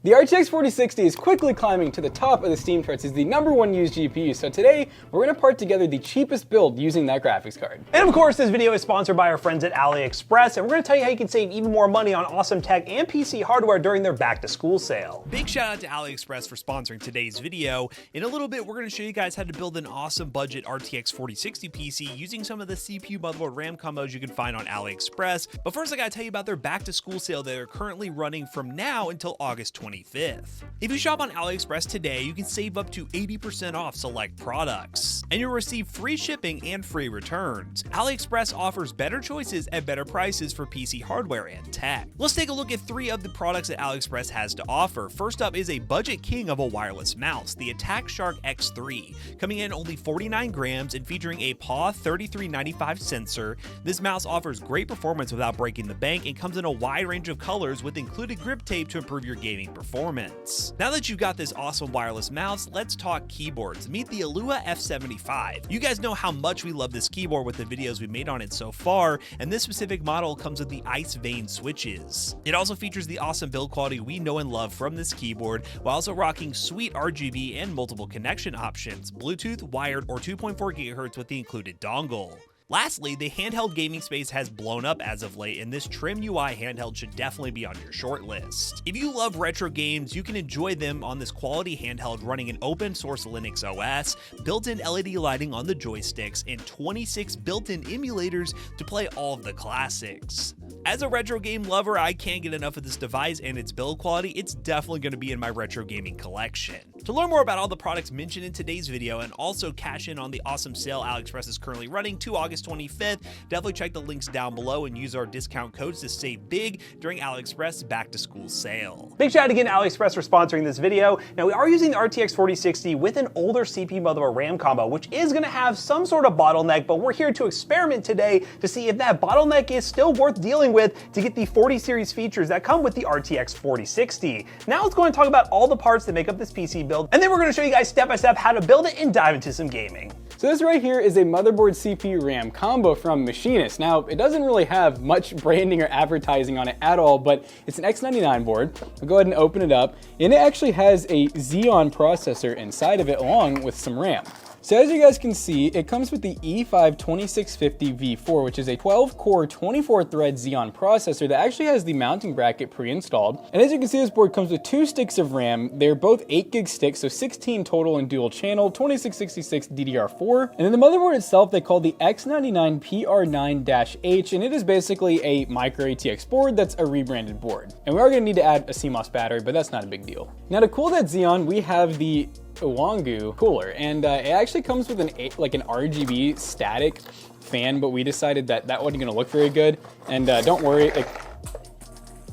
The RTX 4060 is quickly climbing to the top of the Steam charts as the #1 used GPU, so today we're going to part together the cheapest build using that graphics card. And of course, this video is sponsored by our friends at AliExpress, and we're going to tell you how you can save even more money on awesome tech and PC hardware during their back-to-school sale. Big shout out to AliExpress for sponsoring today's video. In a little bit, we're going to show you guys how to build an awesome budget RTX 4060 PC using some of the CPU, motherboard, RAM combos you can find on AliExpress. But first, I got to tell you about their back-to-school sale that they're currently running from now until August 25th. If you shop on AliExpress today, you can save up to 80% off select products, and you'll receive free shipping and free returns. AliExpress offers better choices at better prices for PC hardware and tech. Let's take a look at 3 of the products that AliExpress has to offer. First up is a budget king of a wireless mouse, the Attack Shark X3. Coming in only 49 grams and featuring a PAW 3395 sensor, this mouse offers great performance without breaking the bank and comes in a wide range of colors with included grip tape to improve your gaming performance. Now that you've got this awesome wireless mouse, let's talk keyboards. Meet the Alua F75. You guys know how much we love this keyboard with the videos we made on it so far, and this specific model comes with the Ice Vein switches. It also features the awesome build quality we know and love from this keyboard, while also rocking sweet RGB and multiple connection options, Bluetooth, wired, or 2.4 GHz with the included dongle. Lastly, the handheld gaming space has blown up as of late, and this trim UI handheld should definitely be on your shortlist. If you love retro games, you can enjoy them on this quality handheld running an open source Linux OS, built-in LED lighting on the joysticks, and 26 built-in emulators to play all of the classics. As a retro game lover, I can't get enough of this device and its build quality. It's definitely going to be in my retro gaming collection. To learn more about all the products mentioned in today's video and also cash in on the awesome sale AliExpress is currently running to August 25th, definitely check the links down below and use our discount codes to save big during AliExpress back to school sale. Big shout out again to AliExpress for sponsoring this video. Now we are using the RTX 4060 with an older CPU motherboard RAM combo, which is going to have some sort of bottleneck, but we're here to experiment today to see if that bottleneck is still worth dealing with to get the 40 series features that come with the RTX 4060. Now let's go and talk about all the parts that make up this PC build, and then we're going to show you guys step by step how to build it and dive into some gaming. So this right here is a motherboard CPU RAM combo from Machinist. Now, it doesn't really have much branding or advertising on it at all, but it's an X99 board. I'll go ahead and open it up, and it actually has a Xeon processor inside of it along with some RAM. So as you guys can see, it comes with the E5 2650 V4, which is a 12-core, 24-thread Xeon processor that actually has the mounting bracket pre-installed. And as you can see, this board comes with 2 sticks of RAM. They're both 8 gig sticks, so 16 total in dual channel, 2666 DDR4. And then the motherboard itself, they call the X99 PR9-H, and it is basically a micro ATX board that's a rebranded board. And we are going to need to add a CMOS battery, but that's not a big deal. Now to cool that Xeon, we have the cooler, and it actually comes with an RGB static fan, but we decided that that wasn't going to look very good, and don't worry,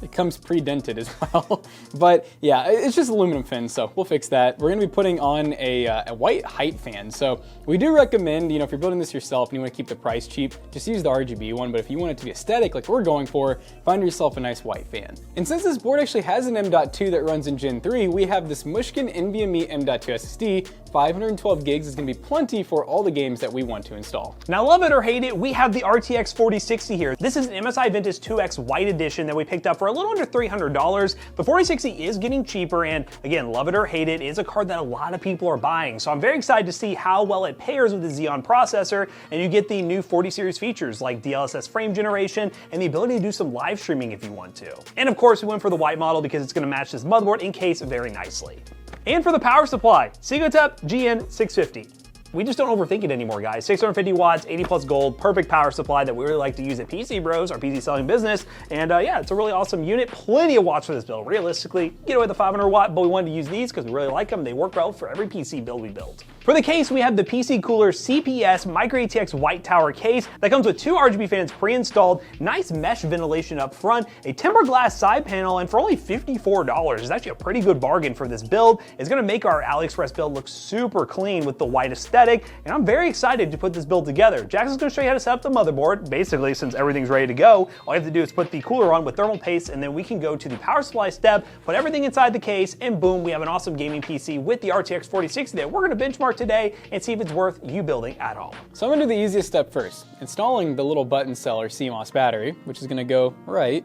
it comes pre-dented as well. But yeah, it's just aluminum fins, so we'll fix that. We're going to be putting on a white height fan. So we do recommend, if you're building this yourself and you want to keep the price cheap, just use the RGB one. But if you want it to be aesthetic like we're going for, find yourself a nice white fan. And since this board actually has an M.2 that runs in Gen 3, we have this Mushkin NVMe M.2 SSD. 512 gigs is going to be plenty for all the games that we want to install. Now, love it or hate it, we have the RTX 4060 here. This is an MSI Vintage 2X White Edition that we picked up for a little under $300. The 4060 is getting cheaper, and again, love it or hate it, is a card that a lot of people are buying. So I'm very excited to see how well it pairs with the Xeon processor, and you get the new 40 series features like DLSS frame generation and the ability to do some live streaming if you want to. And of course, we went for the white model because it's going to match this motherboard in case very nicely. And for the power supply, Segotep GN650. We just don't overthink it anymore, guys. 650 watts, 80 plus gold, perfect power supply that we really like to use at PC Bros, our PC selling business. And yeah, it's a really awesome unit. Plenty of watts for this build. Realistically, get away with the 500 watt, but we wanted to use these because we really like them. They work well for every PC build we build. For the case, we have the PCCooler CPS Micro ATX White Tower case that comes with 2 RGB fans pre-installed, nice mesh ventilation up front, a tempered glass side panel, and for only $54, it's actually a pretty good bargain for this build. It's gonna make our AliExpress build look super clean with the white aesthetic, and I'm very excited to put this build together. Jackson's gonna show you how to set up the motherboard. Basically, since everything's ready to go, all you have to do is put the cooler on with thermal paste, and then we can go to the power supply step, put everything inside the case, and boom, we have an awesome gaming PC with the RTX 4060 that we're gonna benchmark today and see if it's worth you building at all. So I'm gonna do the easiest step first, installing the little button cell or CMOS battery, which is gonna go right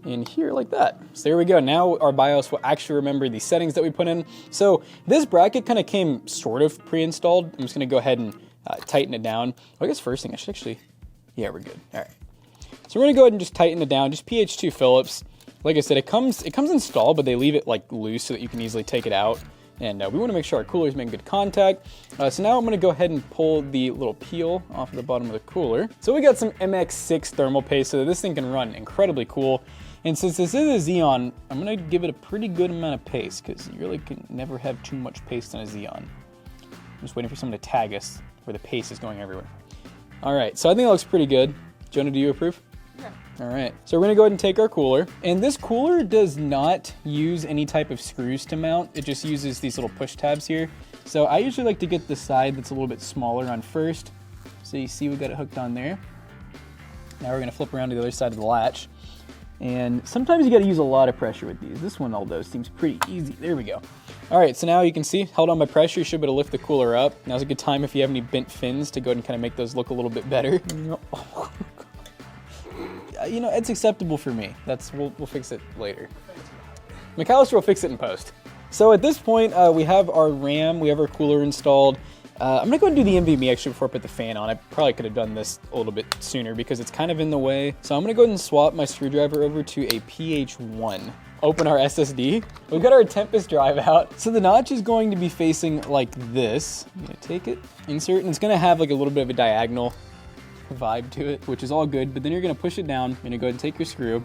in here like that. So there we go. Now our BIOS will actually remember the settings that we put in. So this bracket kind of came sort of pre-installed. I'm just gonna go ahead and tighten it down. Well, I guess first thing I should actually, yeah, we're good. All right. So we're gonna go ahead and just tighten it down, just PH2 Phillips. Like I said, it comes installed, but they leave it like loose so that you can easily take it out. And we want to make sure our cooler's making good contact. So now I'm going to go ahead and pull the little peel off of the bottom of the cooler. So we got some MX6 thermal paste so that this thing can run incredibly cool. And since this is a Xeon, I'm going to give it a pretty good amount of paste because you really can never have too much paste on a Xeon. I'm just waiting for someone to tag us where the paste is going everywhere. All right, so I think it looks pretty good. Jonah, do you approve? Yeah. All right, so we're gonna go ahead and take our cooler. And this cooler does not use any type of screws to mount. It just uses these little push tabs here. So I usually like to get the side that's a little bit smaller on first. So you see we got it hooked on there. Now we're gonna flip around to the other side of the latch. And sometimes you gotta use a lot of pressure with these. This one, although, seems pretty easy. There we go. All right, so now you can see, held on by pressure, you should be able to lift the cooler up. Now's a good time if you have any bent fins to go ahead and kind of make those look a little bit better. You know, it's acceptable for me. We'll fix it later. McAllister will fix it in post. So at this point, we have our RAM, we have our cooler installed. I'm gonna go ahead and do the NVMe actually before I put the fan on. I probably could have done this a little bit sooner because it's kind of in the way. So I'm gonna go ahead and swap my screwdriver over to a PH1. Open our SSD. We've got our Tempest drive out. So the notch is going to be facing like this. I'm gonna take it, insert, and it's gonna have like a little bit of a diagonal vibe to it, which is all good, but then you're gonna push it down. You're gonna go ahead and take your screw,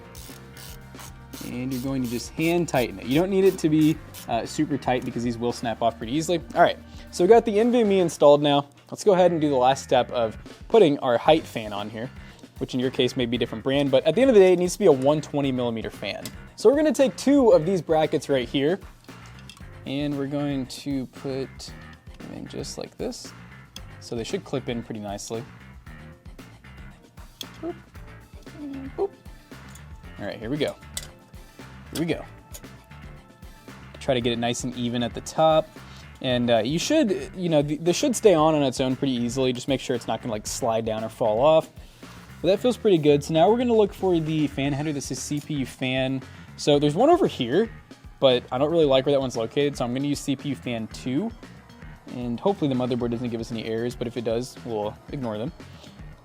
and you're going to just hand tighten it. You don't need it to be super tight because these will snap off pretty easily. All right, so we got the NVMe installed now. Let's go ahead and do the last step of putting our height fan on here, which in your case may be a different brand, but at the end of the day, it needs to be a 120 millimeter fan. So we're gonna take 2 of these brackets right here, and we're going to put them in just like this. So they should clip in pretty nicely. Boop. Boop. All right, here we go. Here we go. Try to get it nice and even at the top. And you should, you know, this should stay on its own pretty easily. Just make sure it's not gonna like slide down or fall off. But that feels pretty good. So now we're gonna look for the fan header. This is CPU fan. So there's one over here, but I don't really like where that one's located. So I'm gonna use CPU fan 2. And hopefully the motherboard doesn't give us any errors, but if it does, we'll ignore them.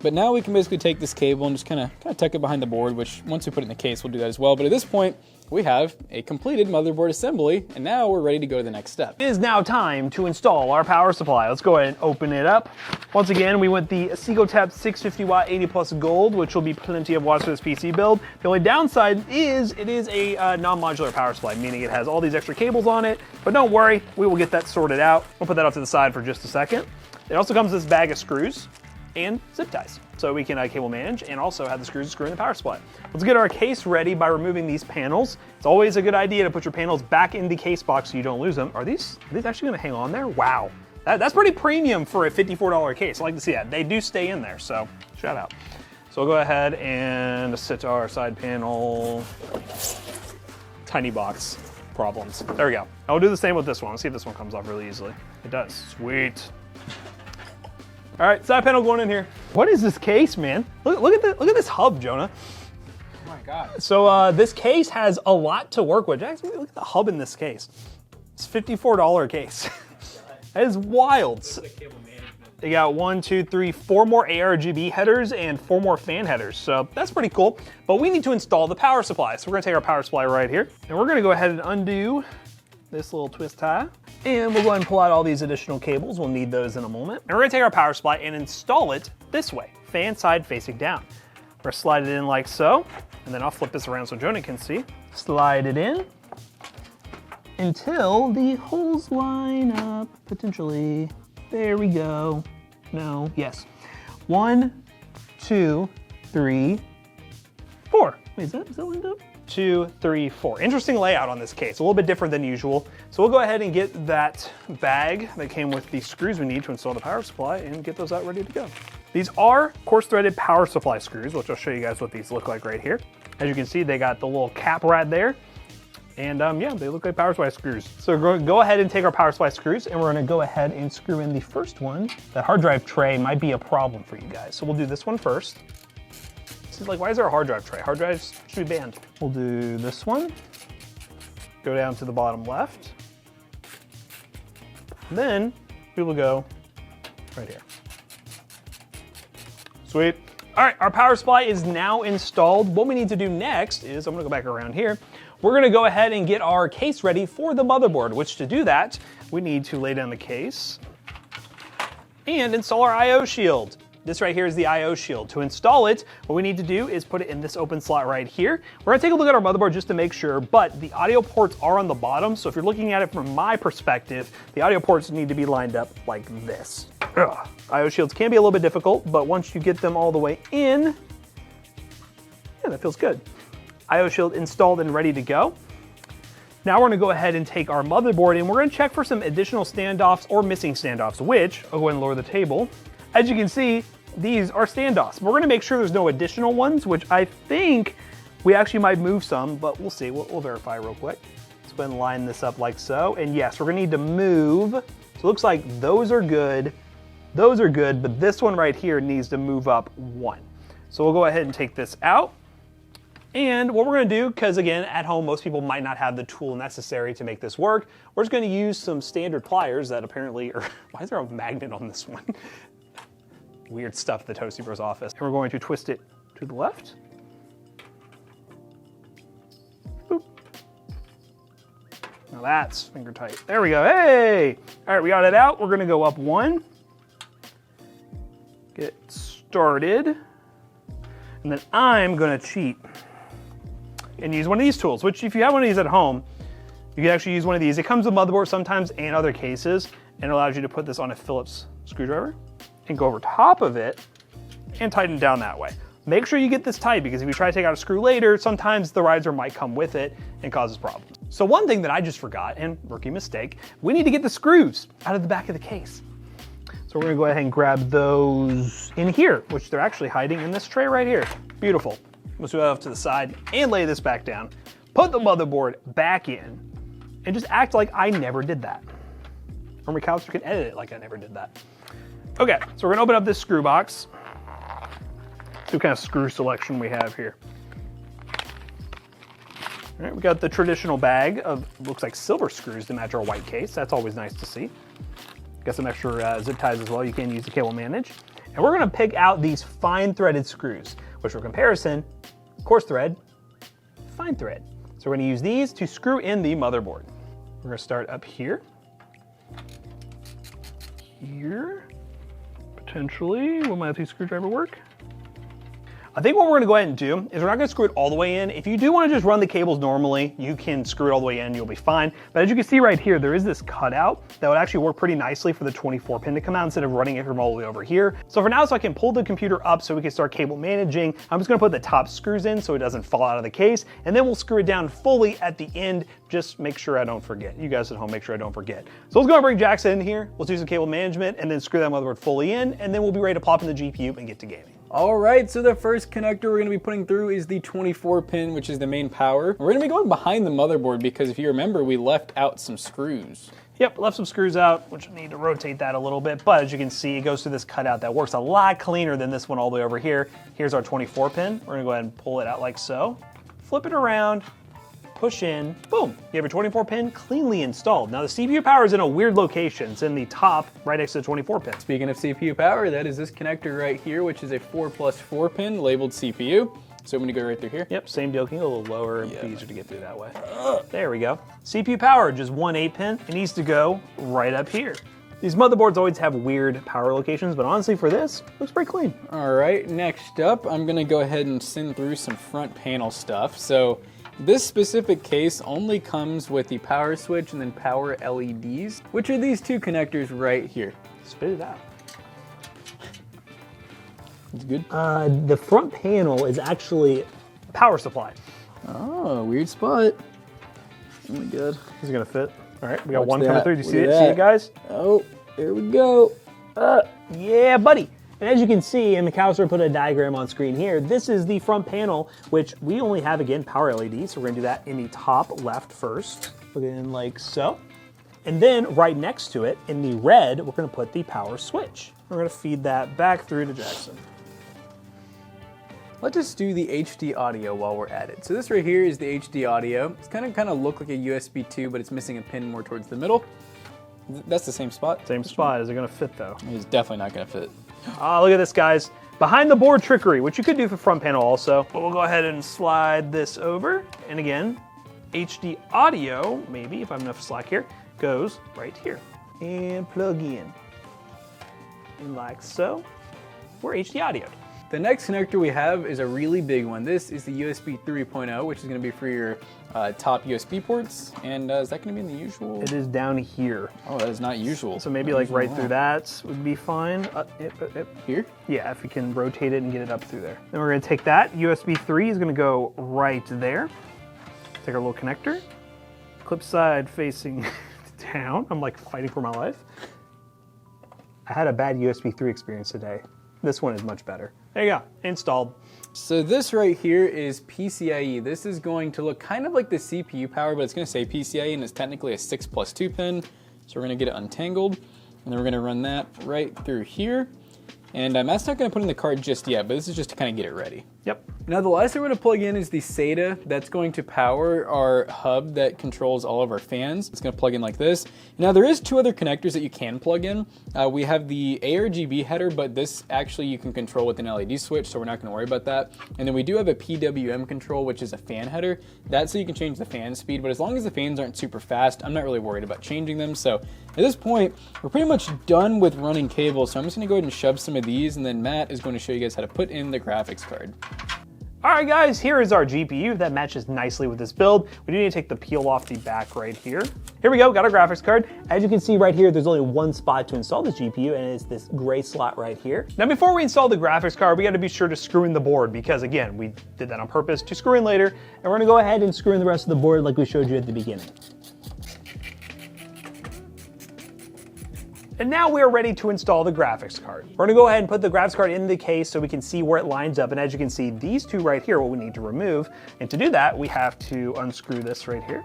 But now we can basically take this cable and just kind of tuck it behind the board, which once we put it in the case, we'll do that as well. But at this point, we have a completed motherboard assembly, and now we're ready to go to the next step. It is now time to install our power supply. Let's go ahead and open it up. Once again, we went the Segotep 650 watt 80 plus gold, which will be plenty of watts for this PC build. The only downside is it is a non-modular power supply, meaning it has all these extra cables on it, but don't worry, we will get that sorted out. We'll put that off to the side for just a second. It also comes with this bag of screws and zip ties, so we can cable manage and also have the screws to screw in the power supply. Let's get our case ready by removing these panels. It's always a good idea to put your panels back in the case box so you don't lose them. Are these actually gonna hang on there? Wow, that's pretty premium for a $54 case. I like to see that. They do stay in there, so shout out. So we'll go ahead and set our side panel. Tiny box problems. There we go. I'll do the same with this one. Let's see if this one comes off really easily. It does, sweet. All right, side panel going in here. What is this case, man? Look at this hub, Jonah. Oh my God. So this case has a lot to work with. Jackson, look at the hub in this case. It's a $54 case. That is wild. They got 1, 2, 3, 4 more ARGB headers and 4 more fan headers. So that's pretty cool. But we need to install the power supply. So we're gonna take our power supply right here, and we're gonna go ahead and undo this little twist tie. And we'll go ahead and pull out all these additional cables. We'll need those in a moment. And we're gonna take our power supply and install it this way, fan side facing down. We're gonna slide it in like so, and then I'll flip this around so Jonah can see. Slide it in until the holes line up, potentially. There we go. No, yes. 1, 2, 3, 4. Wait, is that lined up? 2, 3, 4. Interesting layout on this case, a little bit different than usual. So we'll go ahead and get that bag that came with the screws we need to install the power supply and get those out ready to go. These are coarse threaded power supply screws, which I'll show you guys what these look like right here. As you can see, they got the little cap right there. And yeah, they look like power supply screws. So we're going to go ahead and take our power supply screws, and we're going to go ahead and screw in the first one. That hard drive tray might be a problem for you guys. So we'll do this one first. This is like, why is there a hard drive tray? Hard drives should be banned. We'll do this one. Go down to the bottom left. And then we will go right here. Sweet. All right, our power supply is now installed. What we need to do next is, I'm gonna go back around here. We're gonna go ahead and get our case ready for the motherboard, which to do that, we need to lay down the case and install our I/O shield. This right here is the I/O shield. To install it, what we need to do is put it in this open slot right here. We're gonna take a look at our motherboard just to make sure, but the audio ports are on the bottom, so if you're looking at it from my perspective, the audio ports need to be lined up like this. Ugh. I/O shields can be a little bit difficult, but once you get them all the way in, yeah, that feels good. I/O shield installed and ready to go. Now we're gonna go ahead and take our motherboard and we're gonna check for some additional standoffs or missing standoffs, which, I'll go ahead and lower the table. As you can see, these are standoffs. We're gonna make sure there's no additional ones, which I think we actually might move some, but we'll see, we'll verify real quick. Let's go ahead and line this up like so. And yes, we're gonna need to move. So it looks like those are good, but this one right here needs to move up one. So we'll go ahead and take this out. And what we're gonna do, because again, at home, most people might not have the tool necessary to make this work, we're just gonna use some standard pliers that apparently are, why is there a magnet on this one? Weird stuff at the Toasty Bros office. And we're going to twist it to the left. Boop. Now that's finger tight. There we go, hey! All right, we got it out. We're gonna go up one. Get started. And then I'm gonna cheat and use one of these tools, which if you have one of these at home, you can actually use one of these. It comes with motherboard sometimes and other cases, and it allows you to put this on a Phillips screwdriver and go over top of it and tighten it down that way. Make sure you get this tight because if you try to take out a screw later, sometimes the riser might come with it and causes problems. So one thing that I just forgot, and rookie mistake, we need to get the screws out of the back of the case. So we're gonna go ahead and grab those in here, which they're actually hiding in this tray right here. Beautiful. Let's move that off to the side and lay this back down. Put the motherboard back in and just act like I never did that. Or McAllister can edit it like I never did that. Okay, so we're gonna open up this screw box. See what kind of screw selection we have here. All right, we got the traditional bag of, looks like silver screws to match our white case. That's always nice to see. Got some extra zip ties as well. You can use the cable manage. And we're gonna pick out these fine threaded screws, which for comparison, coarse thread, fine thread. So we're gonna use these to screw in the motherboard. We're gonna start up here. Here, potentially. Will my LT screwdriver work? I think what we're gonna go ahead and do is we're not gonna screw it all the way in. If you do wanna just run the cables normally, you can screw it all the way in, you'll be fine. But as you can see right here, there is this cutout that would actually work pretty nicely for the 24 pin to come out instead of running it from all the way over here. So for now, so I can pull the computer up so we can start cable managing, I'm just gonna put the top screws in so it doesn't fall out of the case, and then we'll screw it down fully at the end. Just make sure I don't forget. You guys at home, make sure I don't forget. So let's go and bring Jackson in here. We'll do some cable management and then screw that motherboard fully in, and then we'll be ready to plop in the GPU and get to gaming. All right, so the first connector we're gonna be putting through is the 24 pin, which is the main power. We're gonna be going behind the motherboard because if you remember, we left out some screws. Yep, left some screws out, which I need to rotate that a little bit, but as you can see, it goes through this cutout that works a lot cleaner than this one all the way over here. Here's our 24 pin. We're gonna go ahead and pull it out like so, flip it around, push in, boom. You have your 24 pin cleanly installed. Now the CPU power is in a weird location. It's in the top right next to the 24 pin. Speaking of CPU power, that is this connector right here, which is a 4+4 pin labeled CPU. So I'm gonna go right through here. Yep, same deal. Can go a little lower and be easier to get through that way. There we go. CPU power, just one 8-pin. It needs to go right up here. These motherboards always have weird power locations, but honestly for this, looks pretty clean. All right, next up, I'm gonna go ahead and send through some front panel stuff. So this specific case only comes with the power switch and then power LEDs, which are these two connectors right here. Spit it out. It's good. The front panel is actually a power supply. Oh, weird spot. Oh my god. This is gonna fit. All right, we got Watch one that. coming through. Do you see Look it? at See that. it, guys? Oh, there we go. Yeah, buddy. And as you can see, and McAllister put a diagram on screen here, this is the front panel, which we only have, again, power LED. So we're gonna do that in the top left first. Put it in like so. And then right next to it, in the red, we're gonna put the power switch. We're gonna feed that back through to Jackson. Let's just do the HD audio while we're at it. So this right here is the HD audio. It's kind of look like a USB 2, but it's missing a pin more towards the middle. That's the same spot. Same spot. Is it gonna fit though? It's definitely not gonna fit. Ah, look at this, guys. Behind the board trickery, which you could do for front panel also. But we'll go ahead and slide this over. And again, HD audio, maybe if I have enough slack here, goes right here. And plug in. And like so, we're HD audio. The next connector we have is a really big one. This is the USB 3.0, which is going to be for your top USB ports. And is that going to be in the usual? It is down here. Oh, that is not usual. So maybe like right through that would be fine. Here? Yeah, if we can rotate it and get it up through there. Then we're going to take that. USB 3 is going to go right there. Take our little connector. Clip side facing down. I'm like fighting for my life. I had a bad USB 3 experience today. This one is much better. There you go, installed. So this right here is PCIe. This is going to look kind of like the CPU power, but it's going to say PCIe and it's technically a 6+2 pin. So we're going to get it untangled and then we're going to run that right through here. And that's not going to put in the card just yet, but this is just to kind of get it ready. Yep. Now the last thing we're going to plug in is the SATA that's going to power our hub that controls all of our fans. It's going to plug in like this. Now there is two other connectors that you can plug in. We have the ARGB header, but this actually you can control with an LED switch, so we're not going to worry about that. And then we do have a PWM control, which is a fan header. That's so you can change the fan speed, but as long as the fans aren't super fast, I'm not really worried about changing them. So at this point, we're pretty much done with running cables. So I'm just going to go ahead and shove some of these, and then Matt is going to show you guys how to put in the graphics card. All right, guys, here is our GPU that matches nicely with this build. We do need to take the peel off the back right here. Here we go, got our graphics card. As you can see right here, there's only one spot to install this GPU, and it's this gray slot right here. Now, before we install the graphics card, we gotta be sure to screw in the board because, again, we did that on purpose to screw in later, and we're gonna go ahead and screw in the rest of the board like we showed you at the beginning. And now we are ready to install the graphics card. We're gonna go ahead and put the graphics card in the case so we can see where it lines up. And as you can see, these two right here are what we need to remove. And to do that, we have to unscrew this right here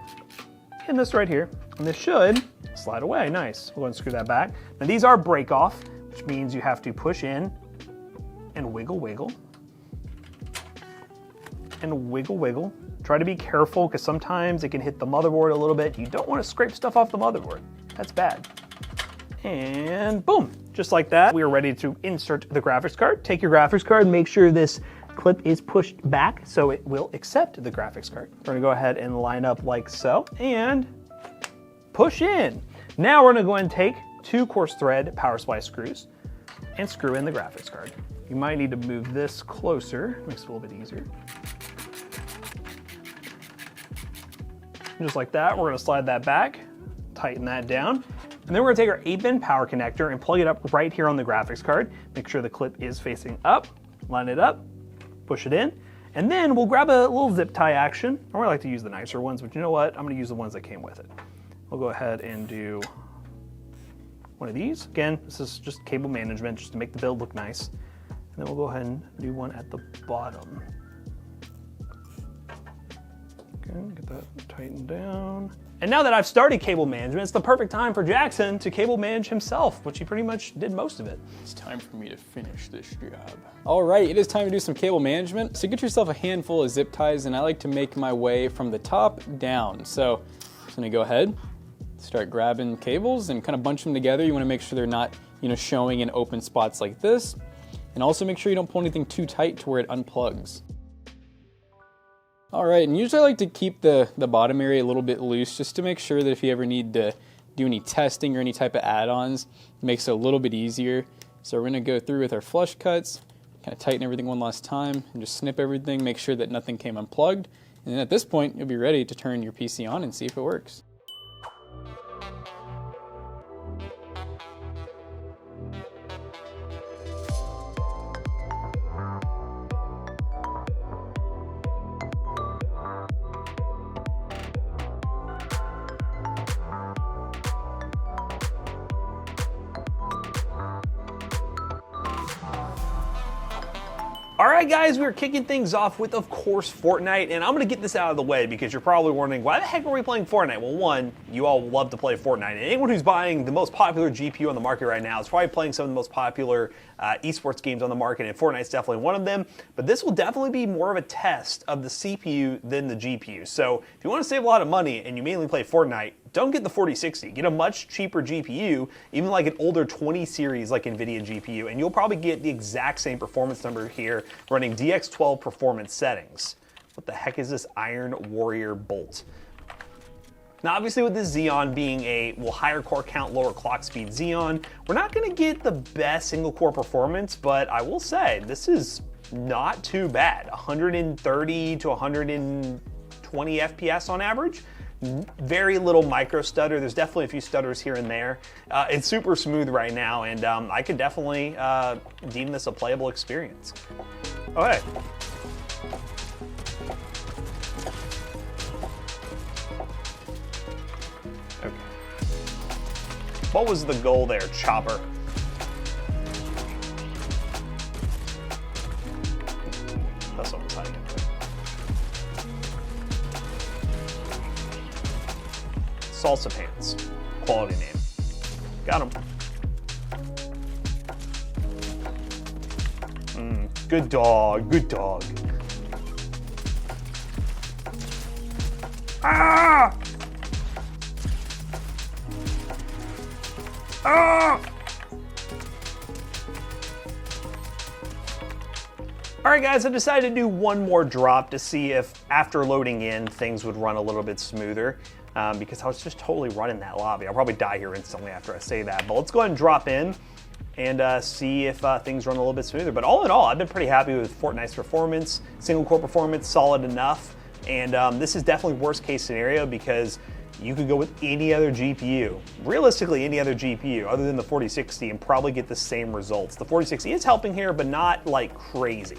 and this right here. And this should slide away, nice. We'll unscrew that back. Now these are break off, which means you have to push in and wiggle, wiggle. And wiggle, wiggle. Try to be careful because sometimes it can hit the motherboard a little bit. You don't wanna scrape stuff off the motherboard. That's bad. And boom, just like that, we are ready to insert the graphics card. Take your graphics card, make sure this clip is pushed back so it will accept the graphics card. We're gonna go ahead and line up like so, and push in. Now we're gonna go ahead and take 2 coarse thread power supply screws and screw in the graphics card. You might need to move this closer, makes it a little bit easier. Just like that, we're gonna slide that back, tighten that down. And then we're gonna take our 8-pin power connector and plug it up right here on the graphics card. Make sure the clip is facing up, line it up, push it in, and then we'll grab a little zip tie action. I really like to use the nicer ones, but you know what? I'm gonna use the ones that came with it. We'll go ahead and do one of these. Again, this is just cable management, just to make the build look nice. And then we'll go ahead and do one at the bottom. Okay, get that tightened down. And now that I've started cable management, it's the perfect time for Jackson to cable manage himself, which he pretty much did most of it. It's time for me to finish this job. All right, it is time to do some cable management. So get yourself a handful of zip ties, and I like to make my way from the top down. So I'm just gonna go ahead, start grabbing cables and kind of bunch them together. You wanna make sure they're not, showing in open spots like this. And also make sure you don't pull anything too tight to where it unplugs. All right, and usually I like to keep the bottom area a little bit loose just to make sure that if you ever need to do any testing or any type of add-ons, it makes it a little bit easier. So we're gonna go through with our flush cuts, kind of tighten everything one last time and just snip everything, make sure that nothing came unplugged. And then at this point, you'll be ready to turn your PC on and see if it works. All right, right, guys, we're kicking things off with, of course, Fortnite, and I'm gonna get this out of the way because you're probably wondering, why the heck are we playing Fortnite? Well, one, you all love to play Fortnite, and anyone who's buying the most popular GPU on the market right now is probably playing some of the most popular esports games on the market, and Fortnite's definitely one of them, but this will definitely be more of a test of the CPU than the GPU. So if you want to save a lot of money and you mainly play Fortnite, don't get the 4060. Get a much cheaper GPU, even like an older 20 series like NVIDIA GPU, and you'll probably get the exact same performance number here running DX12 performance settings. What the heck is this Iron Warrior bolt? Now, obviously with this Xeon being a higher core count, lower clock speed Xeon, we're not gonna get the best single core performance, but I will say this is not too bad. 130 to 120 FPS on average. Very little micro stutter. There's definitely a few stutters here and there. It's super smooth right now, and I could definitely deem this a playable experience. Okay. Okay. What was the goal there, Chopper? That's what I'm trying to get. Salsa Pants. Quality name. Got him. Good dog, good dog. Ah! Ah! All right, guys, I decided to do one more drop to see if after loading in, things would run a little bit smoother. Because I was just totally running that lobby. I'll probably die here instantly after I say that, but let's go ahead and drop in and see if things run a little bit smoother. But all in all, I've been pretty happy with Fortnite's performance, single core performance, solid enough. And this is definitely worst case scenario because you could go with any other GPU, realistically any other GPU other than the 4060 and probably get the same results. The 4060 is helping here, but not like crazy.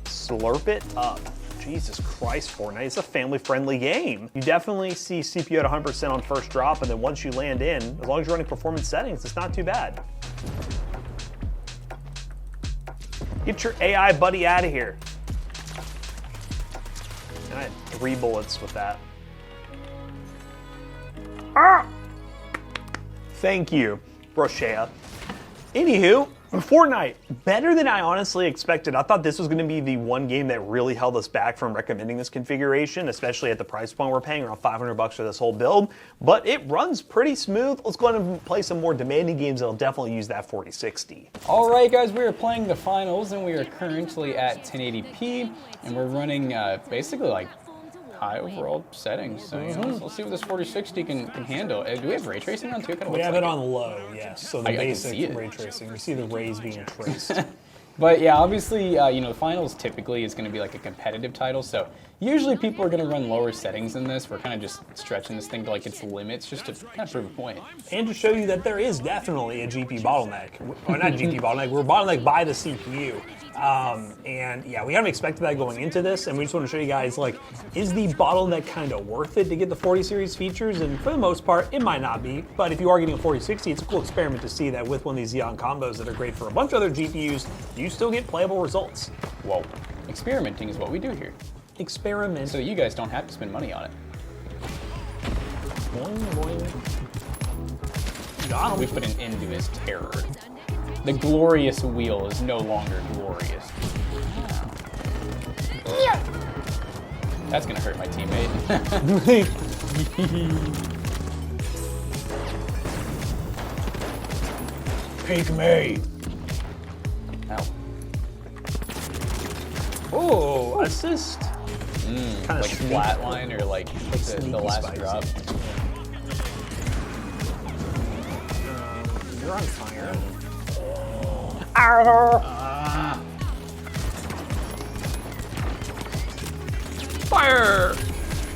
Slurp it up. Jesus Christ, Fortnite, it's a family-friendly game. You definitely see CPU at 100% on first drop, and then once you land in, as long as you're running performance settings, it's not too bad. Get your AI buddy out of here. And I had 3 bullets with that. Ah! Thank you, Brochea. Anywho, Fortnite, better than I honestly expected. I thought this was going to be the one game that really held us back from recommending this configuration, especially at the price point we're paying, around $500 for this whole build, but it runs pretty smooth. Let's go ahead and play some more demanding games that'll definitely use that 4060. All right, guys, we are playing the finals, and we are currently at 1080p, and we're running basically like high overall settings. So let's see what this 4060 can handle. Do we have ray tracing on too? We have it on low, yes. So the basic ray tracing. You see the rays being traced. But yeah, obviously, you know, the finals typically is going to be like a competitive title. So usually people are going to run lower settings than this. We're kind of just stretching this thing to like its limits just to kind of prove a point. And to show you that there is definitely a GP bottleneck. Or not GP bottleneck, we're bottlenecked by the CPU. And yeah, we haven't expected that going into this, and we just want to show you guys, like, is the bottleneck kind of worth it to get the 40 series features? And for the most part, it might not be, but if you are getting a 4060, it's a cool experiment to see that with one of these Xeon combos that are great for a bunch of other GPUs, you still get playable results. Whoa. Experimenting is what we do here. Experiment. So you guys don't have to spend money on it. Boing, boing. Got him. We put an end to his terror. The glorious wheel is no longer glorious. Yeah. That's gonna hurt my teammate. Pick me. Ow. Oh, assist. Kind of like flatline or like the last spicy drop. You're on fire. Fire!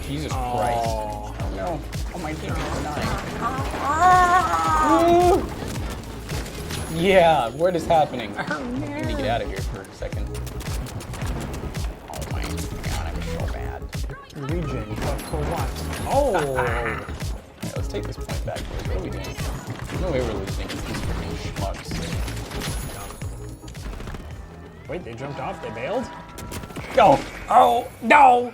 Jesus Christ. Oh no. Oh, my teammate's dying. Yeah, what is happening? I need to get out of here for a second. Oh my god, I'm so bad. Regen, for what? Oh! That was take this point back. What are we doing? No way we're losing these freaking schmucks. Wait, they jumped off, they bailed? Go! Oh, no!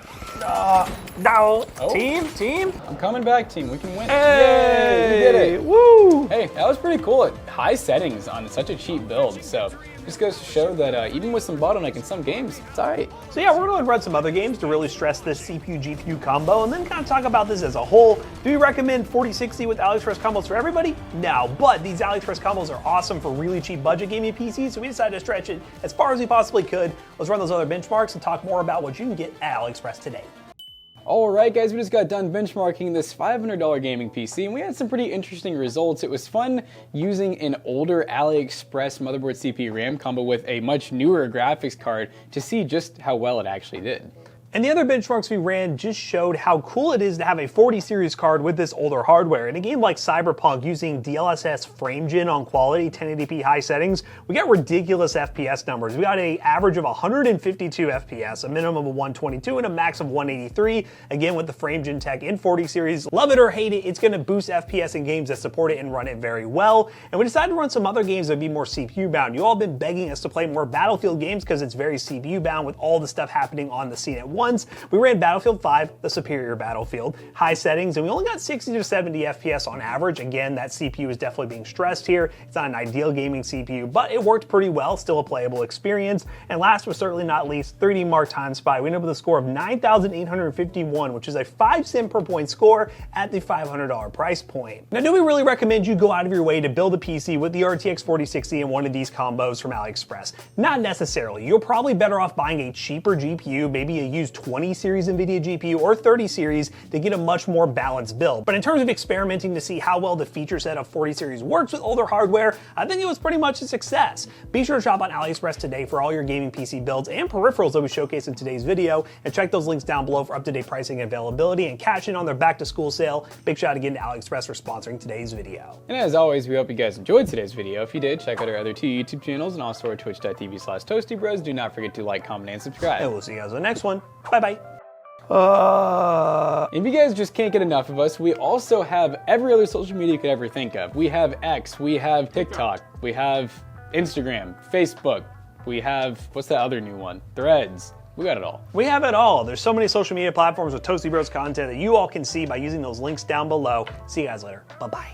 No! Oh. Team? I'm coming back, team. We can win. Hey! Yay! We did it. Woo! Hey, that was pretty cool at high settings on such a cheap build. So just goes to show that even with some bottleneck in some games, it's all right. So yeah, we're going to run some other games to really stress this CPU-GPU combo and then kind of talk about this as a whole. Do we recommend 4060 with AliExpress combos for everybody? No, but these AliExpress combos are awesome for really cheap budget gaming PCs, so we decided to stretch it as far as we possibly could. Let's run those other benchmarks and talk more about what you can get at AliExpress today. All right, guys, we just got done benchmarking this $500 gaming PC, and we had some pretty interesting results. It was fun using an older AliExpress motherboard CPU RAM combo with a much newer graphics card to see just how well it actually did. And the other benchmarks we ran just showed how cool it is to have a 40 series card with this older hardware. In a game like Cyberpunk using DLSS frame gen on quality 1080p high settings, we got ridiculous FPS numbers. We got an average of 152 FPS, a minimum of 122 and a max of 183. Again, with the frame gen tech in 40 series, love it or hate it, it's gonna boost FPS in games that support it and run it very well. And we decided to run some other games that would be more CPU bound. You all have been begging us to play more Battlefield games because it's very CPU bound with all the stuff happening on the scene at once. We ran Battlefield 5, the superior Battlefield, high settings, and we only got 60 to 70 FPS on average. Again, that CPU is definitely being stressed here. It's not an ideal gaming CPU, but it worked pretty well, still a playable experience. And last but certainly not least, 3D Mark Time Spy. We ended up with a score of 9,851, which is a 5 cent per point score at the $500 price point. Now, do we really recommend you go out of your way to build a PC with the RTX 4060 and one of these combos from AliExpress? Not necessarily. You're probably better off buying a cheaper GPU, maybe a used 20 series NVIDIA GPU or 30 series to get a much more balanced build. But in terms of experimenting to see how well the feature set of 40 series works with older hardware, I think it was pretty much a success. Be sure to shop on AliExpress today for all your gaming PC builds and peripherals that we showcase in today's video, and check those links down below for up-to-date pricing and availability, and cash in on their back-to-school sale. Big shout out again to AliExpress for sponsoring today's video. And as always, we hope you guys enjoyed today's video. If you did, check out our other 2 YouTube channels and also our twitch.tv/toastybros. Do not forget to like, comment, and subscribe. And we'll see you guys on the next one. Bye-bye. If you guys just can't get enough of us, we also have every other social media you could ever think of. We have X, we have TikTok, we have Instagram, Facebook, we have, what's that other new one? Threads. We got it all. We have it all. There's so many social media platforms with Toasty Bros content that you all can see by using those links down below. See you guys later. Bye-bye.